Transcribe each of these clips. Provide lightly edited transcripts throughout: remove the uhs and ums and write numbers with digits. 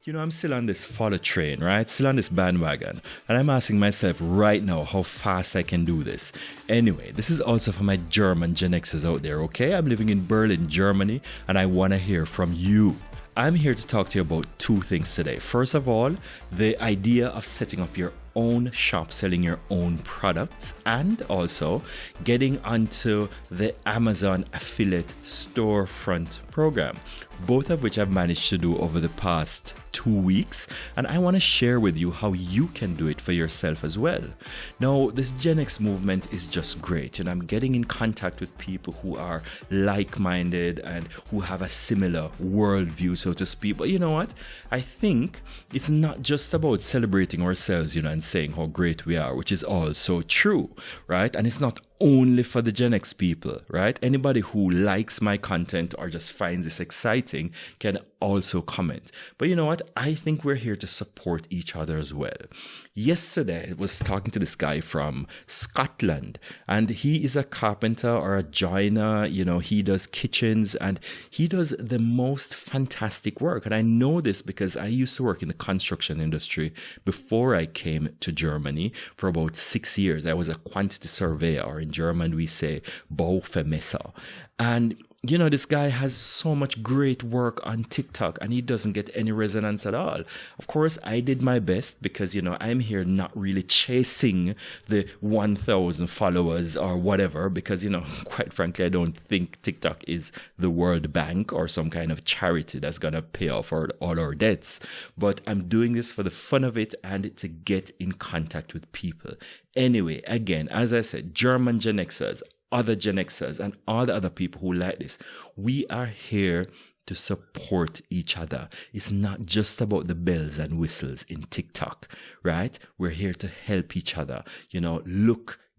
I'm still on this follow train, right? Still on this bandwagon. And I'm asking myself right now how fast I can do this. Anyway, this is also for my German Gen Xers out there, okay? I'm living in Berlin, Germany, and I want to hear from you. I'm here to talk to you about two things today. First of all, the idea of setting up your own shop, selling your own products, and also getting onto the Amazon affiliate storefront program, both of which I've managed to do over the past 2 weeks, and I want to share with you how you can do it for yourself as well. Now, this Gen X movement is just great, and I'm getting in contact with people who are like-minded and who have a similar worldview, so to speak. But you know what? I think it's not just about celebrating ourselves, and saying how great we are, which is also true, right? And it's not only for the Gen X people, right? Anybody who likes my content or just finds this exciting can also comment. But you know what? I think we're here to support each other as well. Yesterday, I was talking to this guy from Scotland, and he is a carpenter or a joiner. He does kitchens and he does the most fantastic work. And I know this because I used to work in the construction industry before I came to Germany for about 6 years. I was a quantity surveyor, or in German we say Bauvermesser. And this guy has so much great work on TikTok and he doesn't get any resonance at all. Of course, I did my best because, I'm here not really chasing the 1,000 followers or whatever because, quite frankly, I don't think TikTok is the World Bank or some kind of charity that's going to pay off all our debts. But I'm doing this for the fun of it and to get in contact with people. Anyway, again, as I said, German Gen Xers, other Gen Xers, and all the other people who like this, we are here to support each other. It's not just about the bells and whistles in TikTok, right? We're here to help each other.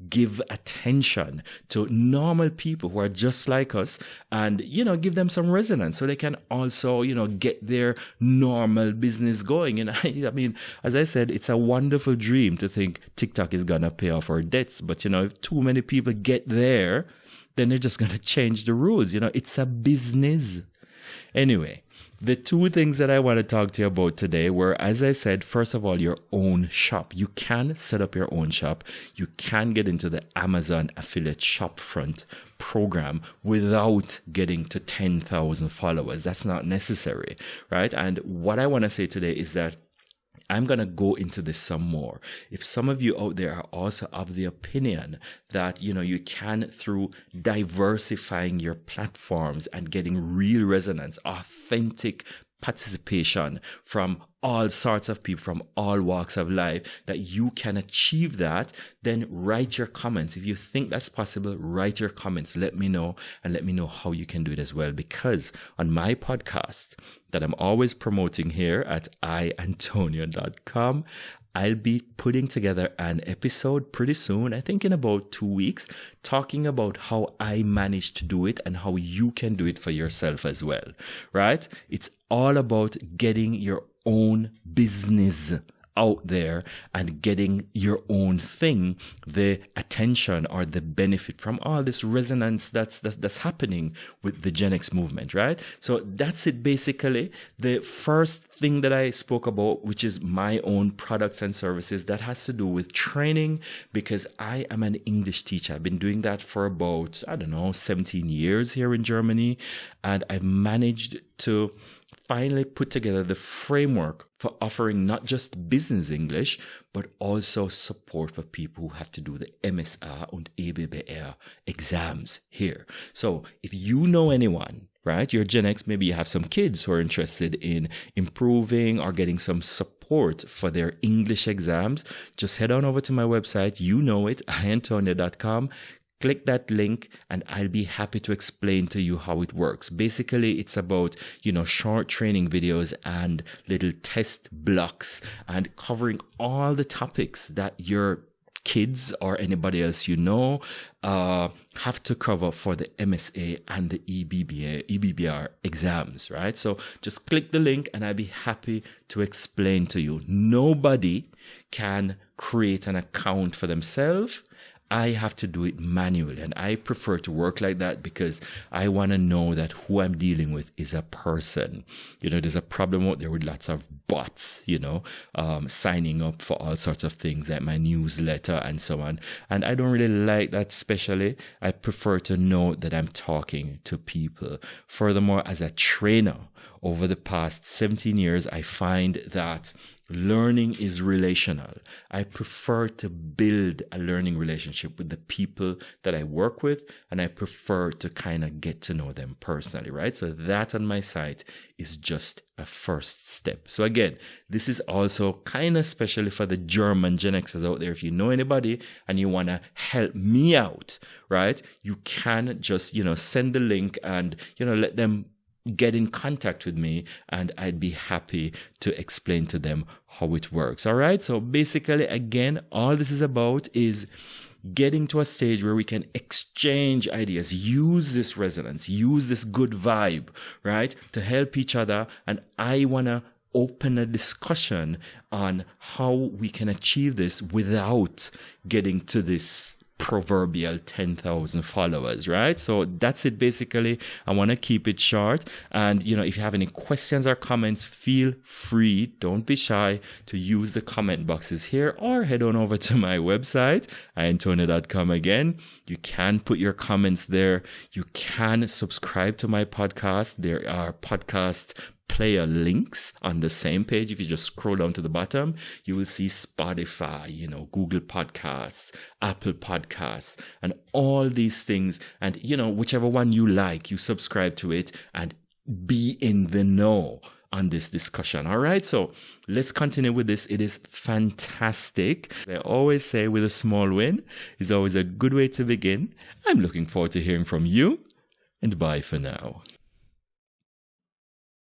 Give attention to normal people who are just like us and, give them some resonance so they can also, get their normal business going. And I mean, as I said, it's a wonderful dream to think TikTok is going to pay off our debts. But, if too many people get there, then they're just going to change the rules. It's a business. Anyway, the two things that I want to talk to you about today were, as I said, first of all, your own shop. You can set up your own shop. You can get into the Amazon affiliate shopfront program without getting to 10,000 followers. That's not necessary, right? And what I want to say today is that I'm going to go into this some more. If some of you out there are also of the opinion that, you can, through diversifying your platforms and getting real resonance, authentic participation from all sorts of people from all walks of life, that you can achieve that, then write your comments. If you think that's possible, write your comments. Let me know, and let me know how you can do it as well. Because on my podcast that I'm always promoting here at iantonio.com, I'll be putting together an episode pretty soon, I think in about 2 weeks, talking about how I managed to do it and how you can do it for yourself as well, right? It's all about getting your own business out there and getting your own thing, the attention or the benefit from all this resonance that's happening with the Gen X movement, right? So that's it basically. The first thing that I spoke about, which is my own products and services, that has to do with training, because I am an English teacher. I've been doing that for about, 17 years here in Germany, and I've managed to finally put together the framework for offering not just business English, but also support for people who have to do the MSA and EBBR exams here. So if you know anyone, right, you're Gen X, maybe you have some kids who are interested in improving or getting some support for their English exams, just head on over to my website. You know it, iantonio.com. Click that link and I'll be happy to explain to you how it works. Basically, it's about, short training videos and little test blocks and covering all the topics that your kids or anybody else have to cover for the MSA and the EBBR exams, right? So just click the link and I'll be happy to explain to you. Nobody can create an account for themselves I have to do it manually. And I prefer to work like that because I want to know that who I'm dealing with is a person. There's a problem out there with lots of bots, signing up for all sorts of things like my newsletter and so on. And I don't really like that, especially. I prefer to know that I'm talking to people. Furthermore, as a trainer, over the past 17 years, I find that learning is relational. I prefer to build a learning relationship with the people that I work with, and I prefer to kind of get to know them personally, right? So that on my site is just a first step. So again, this is also kind of especially for the German Gen Xers out there. If you know anybody and you want to help me out, right, you can just, send the link and, let them get in contact with me, and I'd be happy to explain to them how it works. All right. So basically, again, all this is about is getting to a stage where we can exchange ideas, use this resonance, use this good vibe, right, to help each other. And I want to open a discussion on how we can achieve this without getting to this proverbial 10,000 followers, right? So that's it basically. I want to keep it short. And, if you have any questions or comments, feel free, don't be shy, to use the comment boxes here or head on over to my website, iantonio.com again. You can put your comments there. You can subscribe to my podcast. There are podcast player links on the same page. If you just scroll down to the bottom, you will see Spotify, Google Podcasts, Apple Podcasts, and all these things. And, whichever one you like, you subscribe to it and be in the know on this discussion. All right. So let's continue with this. It is fantastic. I always say with a small win is always a good way to begin. I'm looking forward to hearing from you, and bye for now.